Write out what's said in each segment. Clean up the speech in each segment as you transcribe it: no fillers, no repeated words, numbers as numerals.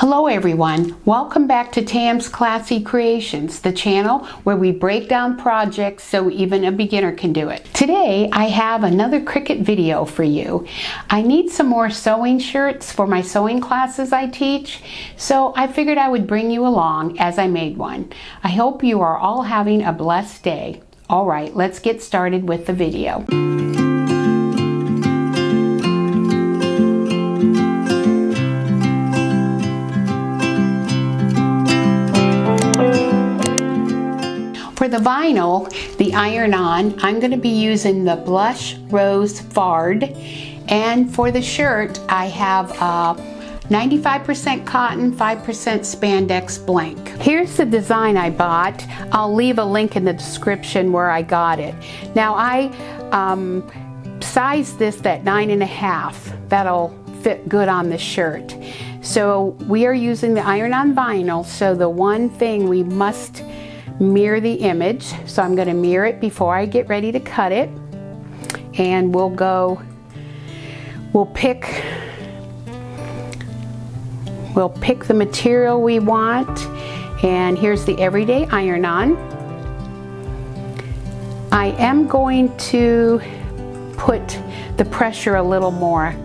Hello everyone, welcome back to Tam's Classy Creations, the channel where we break down projects so even a beginner can do it. Today I have another Cricut video for you. I need some more sewing shirts for my sewing classes I teach, so I figured I would bring you along as I made one. I hope you are all having a blessed day. Alright, let's get started with the video. For the vinyl, the iron-on, I'm going to be using the Blush Rose Fard, and for the shirt I have 95% cotton, 5% spandex blank. Here's the design I bought. I'll leave a link in the description where I got it. Now I sized this at 9.5. That'll fit good on the shirt. So we are using the iron-on vinyl, so the one thing we must mirror the image, so I'm going to mirror it before I get ready to cut it, and we'll pick the material we want. And here's the everyday iron-on. I am going to put the pressure a little more.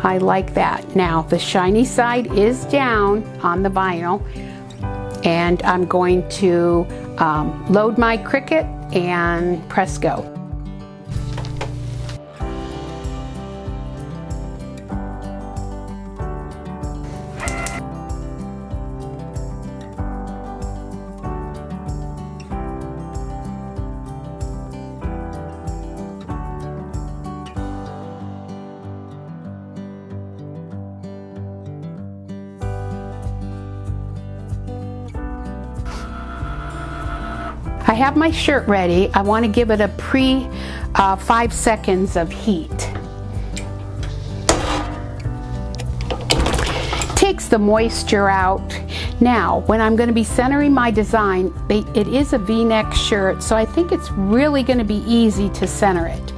I like that. Now the shiny side is down on the vinyl, and I'm going to load my Cricut and press go. I have my shirt ready. I want to give it a 5 seconds of heat. Takes the moisture out. Now, when I'm going to be centering my design, it is a V-neck shirt, so I think it's really going to be easy to center it.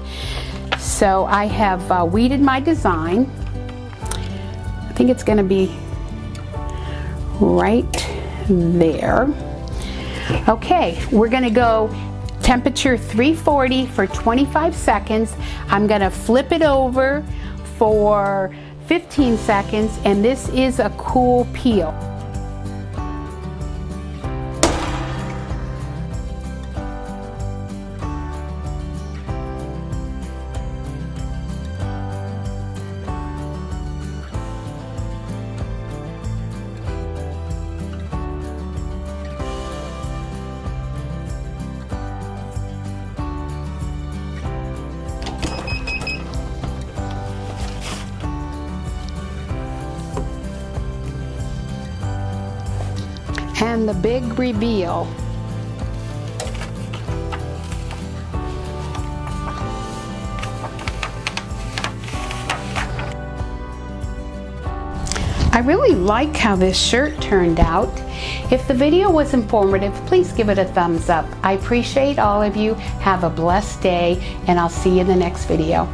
So I have weeded my design. I think it's going to be right there. Okay, we're going to go temperature 340 for 25 seconds. I'm going to flip it over for 15 seconds, and this is a cool peel. And the big reveal. I really like how this shirt turned out. If the video was informative, please give it a thumbs up. I appreciate all of you. Have a blessed day, and I'll see you in the next video.